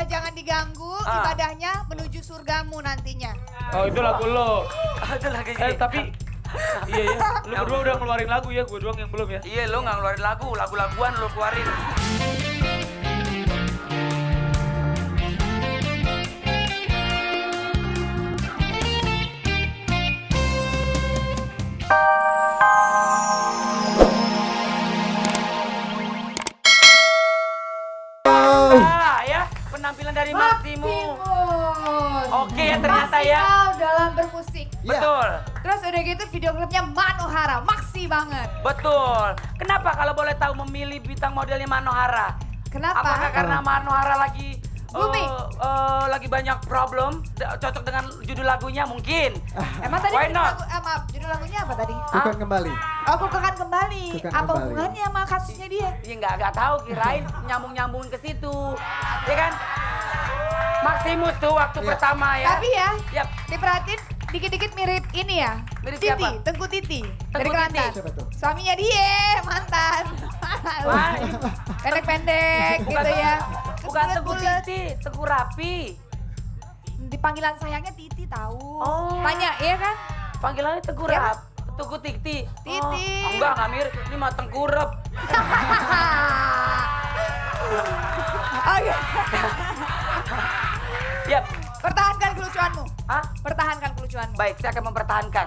jangan diganggu ibadahnya menuju surgamu nantinya. Oh itu lagu lo. Itu lagi gini. Tapi iya ya, lu berdua udah ngeluarin lagu ya, gue doang yang belum ya. Iya, lo nggak ngeluarin lagu-laguan lo keluarin. Ya, penampilan dari Maximus. Oke ya ternyata ya. Maksimal dalam bermusik. Betul. Terus udah gitu video klipnya Manohara, maksi banget. Betul. Kenapa kalau boleh tahu memilih bintang modelnya Manohara? Kenapa? Apakah karena Manohara lagi Booming. lagi banyak problem, cocok dengan judul lagunya mungkin. Emang tadi Why judul not? maaf, judul lagunya apa tadi? Bukan kembali. Oh, Kukukan Kembali. Kukukan Apa Kembali. hubungannya sama kasusnya dia? Iya nggak tahu, kirain nyambungin ke situ, ya kan? Maximus tuh waktu pertama ya. Tapi ya, Yap. diperhatiin dikit-dikit mirip ini ya. Mirip Titi, siapa? Tengku Titi. Tengku Dari Titi. Kelantan. Siapa tuh? Suaminya dia, mantan. Wah. Pendek-pendek gitu ya. Bukan Teguh Bulet-bulet. Titi, Teguh Rapi. Di panggilan sayangnya Titi tahu. Oh. Tanya, iya kan? Panggilannya Teguh Ya. Rap. Teguh Titi. Titi. Oh, enggak mirip. Ini mah tengkurep. Oke. Yap. Pertahankan kelucuanmu. Hah? Pertahankan kelucuanmu. Baik, saya akan mempertahankan.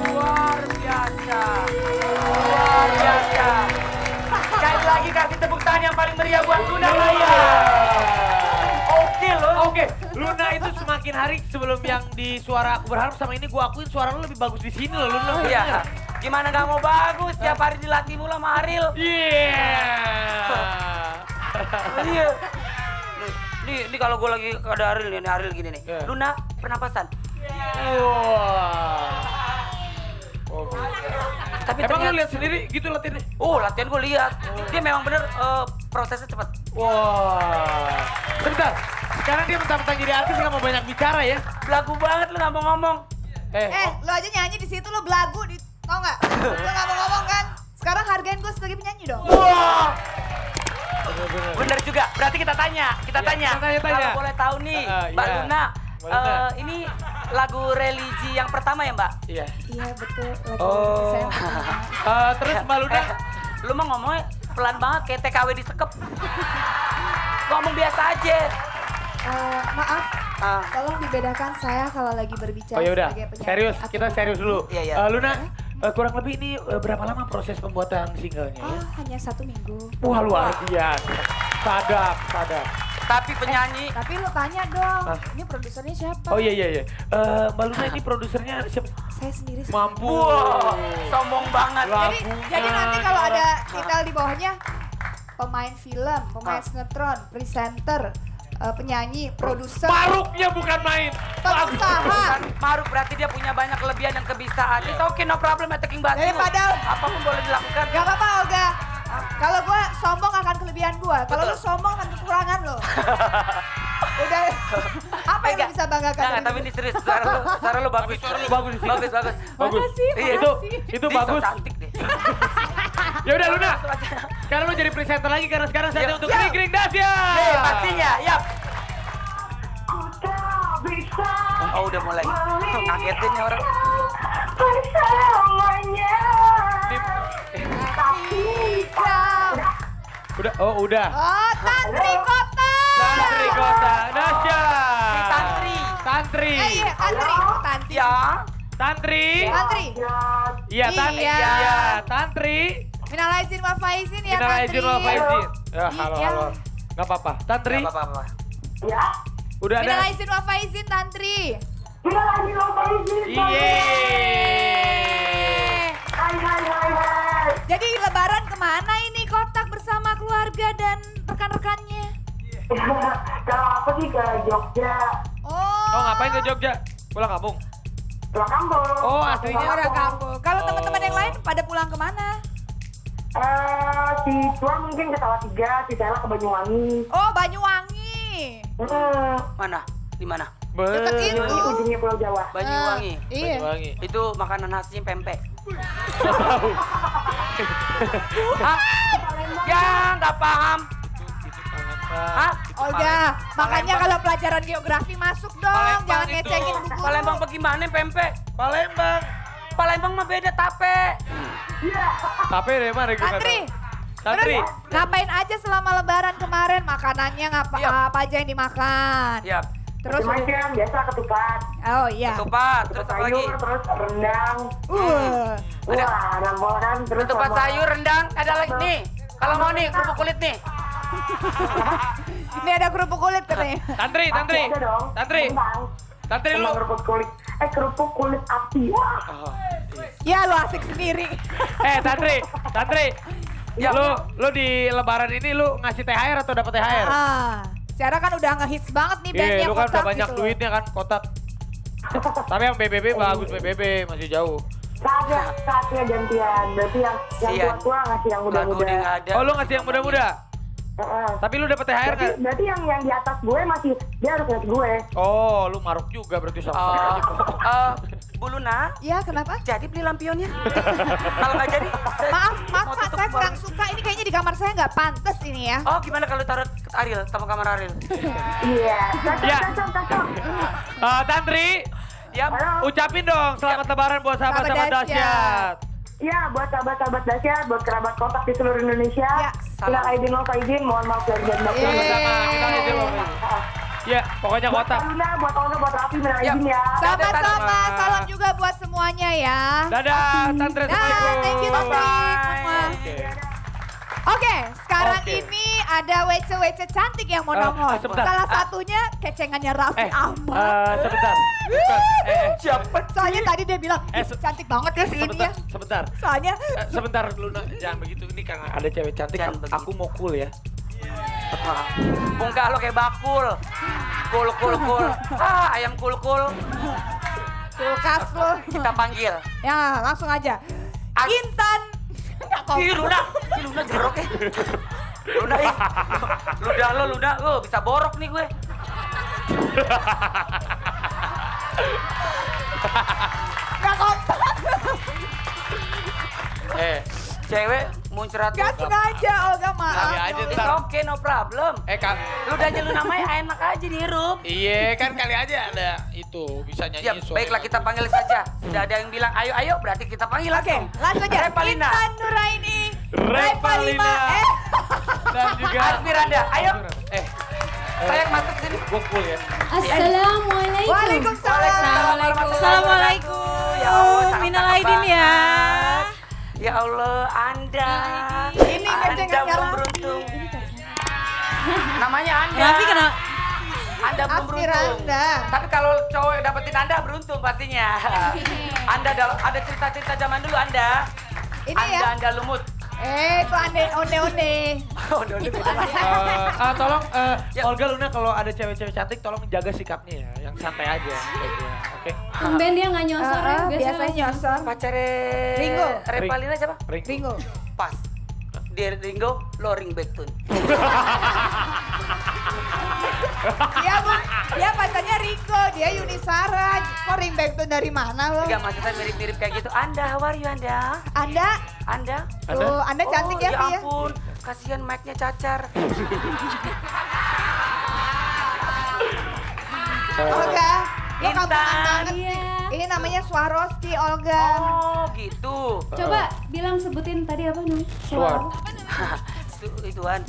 Luar biasa. Luar biasa. Sekali lagi kasih tepuk tangan yang paling meriah buat Luna Maya. Oke loh. Oke, Luna itu semakin hari sebelum yang di Suara Aku Berharap sama ini gue akuin suara lu lebih bagus di sini loh Luna. Iya. Gimana gak mau bagus? Tiap hari dilatih mulu sama Ariel. Iya. Iya. Nih kalau gue lagi ada Ariel nih, Ariel gini nih. Iya. Luna, pernapasan. Wah. Oh, Tapi emang lu ternyata, lihat sendiri gitu latihannya? latihan gue lihat. Dia memang bener prosesnya cepat. Wah. Sebentar, sekarang dia mentang-mentang jadi artis nggak mau banyak bicara ya? Belagu banget lu gak mau ngomong. Lo aja nyanyi di situ lo belagu, tau nggak? Lo nggak mau ngomong kan? Sekarang hargain gue sebagai penyanyi dong. Wah. Bener juga. Berarti kita tanya. kita tanya. Kalau boleh tahu nih, Mbak iya. Luna. Mbak Luna. Ini lagu religi yang pertama ya Mbak? Iya. Iya betul. Lagi Oh. saya Terus Mbak Luna, Lu mah ngomongnya pelan banget kayak TKW disekep. Ngomong biasa aja. maaf, tolong dibedakan saya kalau lagi berbicara oh ya udah, sebagai penyanyi. serius, atau kita serius dulu. Iya, iya. Luna, kurang lebih ini berapa lama proses pembuatan singlenya ya? Oh, hanya 1 minggu. Wah luar biasa, sadap. Tapi penyanyi. Tapi lo tanya dong, ini produsernya siapa? Oh iya. Mbak Luna ini produsernya siapa? Saya sendiri. Mampu. Wah, sombong banget. Jadi nanti kalau ada titel di bawahnya pemain film, pemain sinetron, presenter, penyanyi, produser, Maruknya bukan main. pengusaha. Kan Maruk berarti dia punya banyak kelebihan dan kebisaan. It's okay, no problem, attacking batin. Daripada- apapun boleh dilakukan. Gak apa-apa Olga. Kalau gue sombong akan kelebihan gue. Kalau lu sombong akan kekurangan lo. Udah. Apa yang lu bisa banggakan? Enggak, tapi ini serius. Suara lu bagus. Suara lu bagus sih. Bagus. Makasih, Iya, makasih. Itu Dia so bagus. cantik deh. Ya udah Luna, sekarang lu jadi presenter lagi karena sekarang saatnya Iya. untuk Kring Dasya. Nih, pastinya, yap. Oh, udah mulai. Ngagetin ya orang. Udah. Oh, Tantri Kota. Tantri Kota, Dasya. Si Tantri. Tantri. Iya, Tantri. Oh, Tantri. Ya. Tantri. Tantri. Iya, Tantri. Iya. Iya, Tantri. Minal aizin wal faizin ya, Minal Tantri. aizin wal faizin. Ya, Iya. halo. Gak apa-apa. Tantri. Nggak apa-apa. Udah Minal ada. aizin wal faizin, Tantri. Iya. Jadi lebaran kemana ini Kotak bersama keluarga dan rekan-rekannya? Kalau aku sih ke Jogja, Oh. Oh, ngapain ke Jogja? Pulang kampung. pulang kampung. Oh, aslinya Orang kampung. Kalau Oh. teman-teman yang lain pada pulang kemana? Si Tua mungkin ke Salatiga, si Tela ke Banyuwangi. Oh, Banyuwangi. Hmm, Mana? Di mana? Deket itu. Ini ujungnya Pulau Jawa. Banyuwangi. Iya. Banyuwangi. Itu makanan khasnya pempek. Hah? Ya, nggak paham. Hah? Olga, makanya kalau pelajaran geografi masuk dong. Palembang Jangan itu. ngecengin bu guru. Palembang bagaimana pempek? Palembang. Palembang mah beda tape. Tapi dari mana gue Tantri. Tantri. Terus ngapain aja selama lebaran kemarin? Makanannya Iya. apa aja yang dimakan? Ya, Terus, Macam-macam, biasa ketupat. oh iya. ketupat, terus apa lagi? Sayur, terus rendang. Ada. Wah, nambah kan. Terus Ketupat sama- sayur, rendang, ada lagi nih. Kalau mau nih, kerupuk kulit nih. Ini ada kerupuk kulit katanya. Tantri, Pasti Tantri. ada dong. Tantri. Rendang. Tantri lu. Sama kerupuk kulit. Kerupuk kulit api. Wah. Ya lu asik sendiri. Tantri. Tantri. Ya. Lu di lebaran ini lu ngasih THR atau dapat THR? Secara kan udah ngehits banget nih Iya, bandnya lu kan Kotak udah banyak gitu loh. duitnya kan, kotak. Tapi yang BBB bagus, BBB masih jauh. Saatnya gantian. Berarti yang Sian. tua-tua ngasih yang Lagu dia muda-muda. nggak ada. Oh, lu ngasih yang muda-muda? Tapi lu dapat THR nggak? Berarti yang di atas gue masih, dia harus ngasih gue. Oh, lu maruk juga berarti sama aja kok. Bu Luna, Ya kenapa? jadi beli lampionnya? Kalau nggak jadi, Maaf mau Pak, tutup saya kurang warung. suka. Ini kayaknya di kamar saya nggak pantas ini ya. Oh, gimana kalau taruh ke Ariel sama kamar Ariel? Iya. Ya. Cocok. Tantri, Ya, Halo. ucapin dong selamat lebaran buat sahabat-sahabat Sahabat dahsyat. Ya, buat sahabat-sahabat dahsyat, buat kerabat kotak di seluruh Indonesia. Ya. Bila aidin wal faizin, mohon maaf lahir dan batin. Sama-sama, kita izin loh. Ya, pokoknya Buat kotak. Luna, buat Olga, buat Raffi, minal aidin ya. Sama-sama, Tante. salam juga buat semuanya ya. Dadah, Tantri. Dah, thank you Tantri. Bye. Oke. Oke, sekarang Oke. ini ada wece-wece cantik yang mau nongol. sebentar. Salah satunya kecengannya Raffi Ahmad. Sebentar. Bukan. siapa? Soalnya tadi dia bilang, Eh, "Ih, cantik banget ya ini ya. Sebentar. Soalnya Sebentar Luna, jangan begitu. Ini karena ada cewek cantik, Jangan begitu. aku mau cool ya. Muka lo kayak bakul. Kul. Ayam kul. kulkas lo. Kita panggil. Ya, langsung aja. Ah. Intan. Nggak kok. Ih, Luna jerok ya. Luna, lo bisa borok nih gue. Nggak kompak. Cewek muncrat Nggak sengaja, Olga maaf. Kali aja It's ntar. okay, no problem. Kak. Ludahnya lu namanya enak aja dihirup. Iya, kan kali aja ada itu bisa nyanyi Ya, baiklah kita panggil saja. Sudah ada yang bilang ayo, berarti kita panggil Oke, langsung. langsung aja. Revalina. Intan Nuraini. Revalina. Dan juga Asmiranda, ayo. Sayang masuk sini. Gue cool ya. Assalamualaikum. Waalaikumsalam. Assalamualaikum. Ya Allah, sangat Minal cakep aidin ya. banget. Ya Allah, Anda. Ini Anda kecengannya belum Raffi. beruntung. Namanya Anda. Raffi kenapa? Anda belum beruntung. Asmiranda. Tapi kalau cowok yang dapetin Anda beruntung pastinya. Anda ada cerita-cerita zaman dulu Anda. Ini ya. Anda lumut. Itu onde-onde. Tolong Ya. Olga Luna kalau ada cewek-cewek cantik tolong jaga sikapnya ya, yang santai aja. Oke. Tumben dia nggak nyosor ya. Biasanya nyosor. Pacarnya Ringo. Revalina siapa? Ringo. Pas. Dia Ringo, lo ring back tune. Iya bu, dia pacarnya Ringo, dia Yunisara. Kok ringback tuh dari mana lo? Enggak, maksudnya mirip-mirip kayak gitu. Anda, how are you Anda? Anda? Tuh, Anda cantik ya, ya Fi ya? ampun, kasihan mic-nya cacar. Olga, lo Intan. kampungan banget sih. Iya. Ini namanya Swarovski, Olga. Oh, gitu. Coba bilang sebutin tadi apa namanya? Suar. Ituan.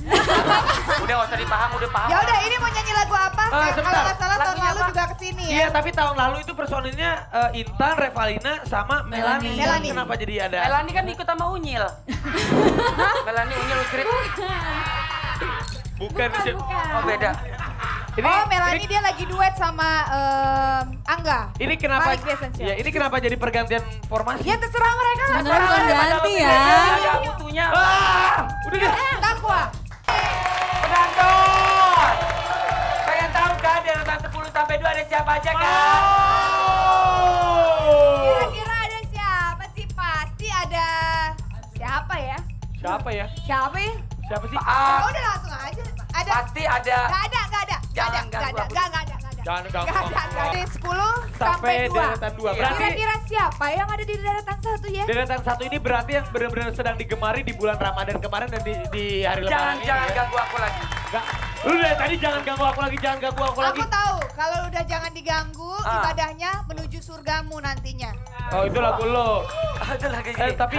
Udah gak usah dipaham, udah paham. Ya udah, ini mau nyanyi lagu apa? Kalau sebentar. nggak salah tahun Lagunya lalu apa? juga kesini ya. Iya, tapi tahun lalu itu personilnya Intan, Revalina, sama Melanie. Melanie. Kenapa jadi ada? Melanie kan ikut sama Unyil. Melanie Unyil Ukrit. Bukan sih. Oh, beda. Ini, Oh, Melanie dia lagi duet sama Angga. ini kenapa? Malik Essential. Ya, ini kenapa jadi pergantian formasi? Ya terserah mereka lah. Sebenarnya bukan ganti ya. Ada utuhnya. Udah deh. Takwa. Penonton. Pengen tahu kan di urutan 10 sampai 2 ada siapa aja kan? Kira-kira ada siapa sih? Pasti ada siapa ya? Siapa ya? Siapa ya? Siapa sih? Oh, udah langsung aja. Ada. Pasti ada. Gak ada. Jangan Gak ganggu ada. aku. Gak ada. Jangan ganggu Gak aku. ada, dari 10 sampai 2. deretan 2. Berarti Kira-kira siapa yang ada di deretan 1 ya? deretan 1 ini berarti yang benar-benar sedang digemari di bulan Ramadan kemarin dan di hari lebaran ini. Jangan Ya. ganggu aku lagi. Enggak. Lu dari tadi jangan ganggu aku lagi, jangan ganggu aku lagi. Aku tahu, kalau udah jangan diganggu, Ah. ibadahnya menuju surgamu nantinya. Oh itu lagu lo. Ada lagi gini. Tapi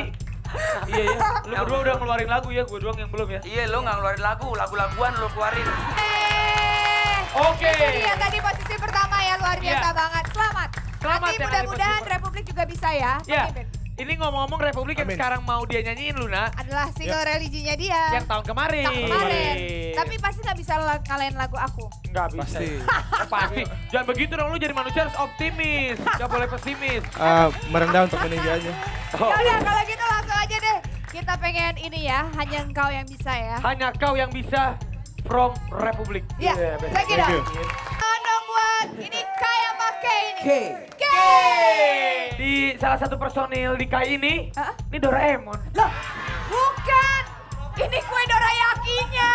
iya ya, lu berdua udah ngeluarin lagu ya, gue doang yang belum ya. Iya, lo nggak ngeluarin lagu-laguan lo keluarin. Oke. Itu dia tadi posisi pertama ya, luar biasa Iya. banget. Selamat. Selamat Nanti ya, mudah-mudahan Kak. Republik juga bisa ya. Ya, Memimpin. ini ngomong-ngomong Republik yang sekarang mau dia nyanyiin Luna, Adalah single religinya dia. yang tahun kemarin. Tahun kemarin. Tapi pasti nggak bisa ngalahin lagu aku. Nggak bisa. Pasti. Pasti. Jangan begitu dong, lu jadi manusia harus optimis. Nggak boleh pesimis. Merendah untuk meninggi aja. Oh. Ya udah kalau gitu langsung aja deh. Kita pengen ini ya, hanya engkau yang bisa ya. Hanya kau yang bisa from Republik. Iya, check it out. you. Dong buat ini kayak pakai ini. K. Di salah satu personil di KAI ini, Hah? ini Doraemon. Loh, bukan. Ini kue Dorayakinya.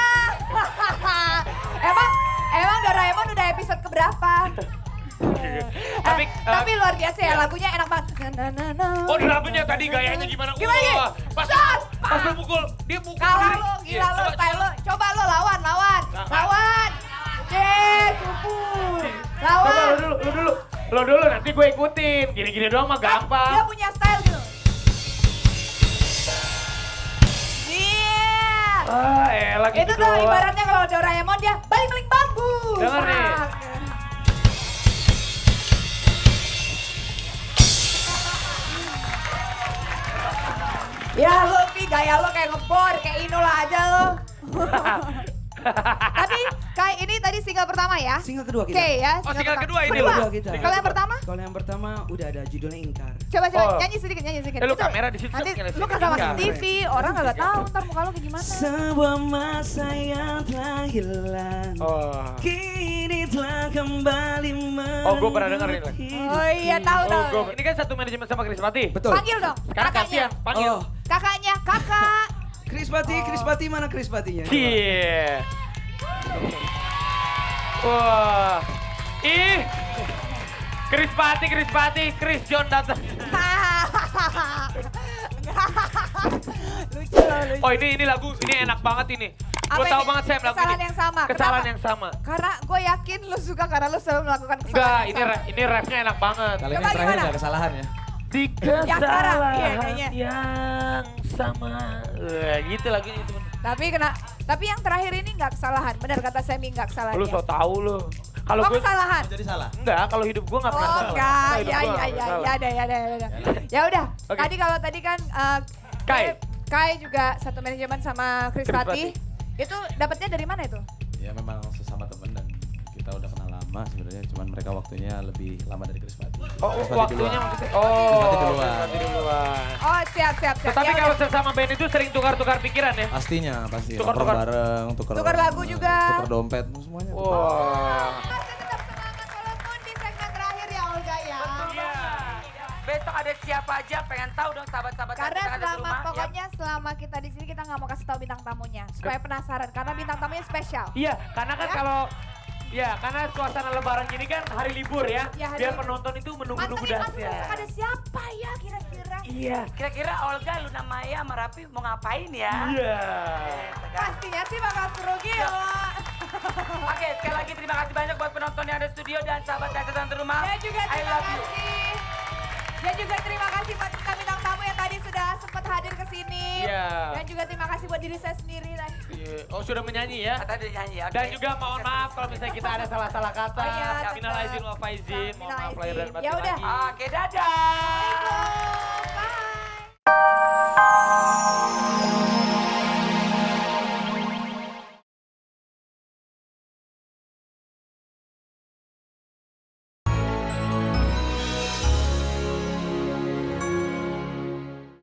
emang Doraemon udah episode keberapa? Tapi luar biasa ya, lagunya enak banget. Na, na, na, na. Oh, drumnya tadi gayanya gimana? Gimana nih? Wah, pas Shot! lu mukul, dia mukul. Kalah sendiri. lo, Iya, gila lo, coba, style coba. lo. Coba lo lawan. Nah. Lawan. Cupu. Coba Lawan. lo dulu, nanti gue ikutin. Gini-gini doang mah Dia gampang. punya style gitu. Iya. Elah gitu Itu tuh doang. ibaratnya kalau Doraemon dia balik-balik bambu. Dengar nih. Pak. Ya lo Pi, gaya lo kayak ngebor, kayak Inul aja lo. Tapi kayak ini tadi single pertama ya? Single kedua Oke kita. ya. Oh, single kedua ini Kedua. Kedua kita. Kalau yang pertama? Kalau yang pertama udah ada judulnya Ingkar. Coba Oh. nyanyi sedikit. Lu Itu, kamera di situ, Nanti nyalain lu sedikit. kagak masuk Iya. TV, orang kagak tahu ntar muka lu kayak gimana. Sebuah masa yang telah hilang. Oh. Kini telah kembali Oh, gua pernah denger ini. Oh iya tahu. Ini kan satu manajemen sama Krispati. Betul. Panggil dong. Sekarang kakaknya. kasihan, panggil. Oh, Kakaknya, kakak. Krispati mana Krispatinya? Iya. Wah. Ih. Krispati, Chris John datang. Lucu loh, lucu. Oh, ini lagu, ini enak banget ini. Gue Apa tahu ini? banget Sam lagu Kesalahan ini. yang sama. Kesalahan Kenapa? yang sama. Karena gue yakin lu suka karena lu selalu melakukan kesalahan Enggak, yang sama. ini refnya enak banget. Kali Coba ini terakhir gimana? nggak kesalahan ya. Di Yang sekarang, iya, kesalahan kayaknya. yang sama. Gitu lagunya itu. Tapi yang terakhir ini nggak kesalahan. Benar kata Semi nggak kesalahan. Lu so tau lu. Kalau Oh gue kesalahan. Jadi salah. enggak, kalau hidup gue enggak pernah Oh salah. enggak, Kalau hidup ya gua nggak pernah salah. ada. Ya udah, Oke. tadi kan Kai. Kai juga satu manajemen sama Krispati. Itu dapatnya dari mana itu? Ya memang sesama temen dan kita udah kenal lama sebenarnya. Cuman mereka waktunya lebih lama dari Krispati. Oh, Krispati waktunya duluan. maksudnya. Krispati Oh, duluan. Krispati duluan. Oh siap. Tetapi Ya kalau udah. sesama band itu sering tukar-tukar pikiran ya? Pastinya, pasti. Tukar-tukar. Nongkrong bareng, Tukar lagu juga. Tukar dompet, semuanya. Wah. Masih tetap semangat walaupun di segmen terakhir ya Olga ya. Iya. Besok ada siapa aja pengen tahu dong sahabat-sahabat Karena yang ada di selama rumah. pokoknya selama kita di sini kita nggak mau kasih tahu bintang tamunya supaya penasaran karena bintang tamunya spesial. Iya, karena kan Ya. kalau karena suasana lebaran gini kan hari libur ya. Ya, hari Biar libur. penonton itu menunggu-nunggu Mantengin dasnya. masuk ada siapa ya kira-kira? Iya. Kira-kira Olga, Luna Maya, sama Raffi mau ngapain ya? Iya. Pastinya sih bakal seru gila. Oke, sekali lagi terima kasih banyak buat penonton yang ada di studio dan sahabat yang sedang di rumah. Dan juga I terima love you. kasih. Dan juga terima kasih buat bintang tamu yang tadi sudah sempat hadir ke sini. Iya. Dan juga terima kasih buat diri saya sendiri. Iya. Oh, sudah menyanyi ya? Kata dia nyanyi, oke. Dan juga mohon maaf kalau misalnya kita ada salah-salah kata. Oh iya, Minal tetap. aizin wal faizin. Mohon maaf lahir dan batin Ya udah. lagi. Oke, dadah.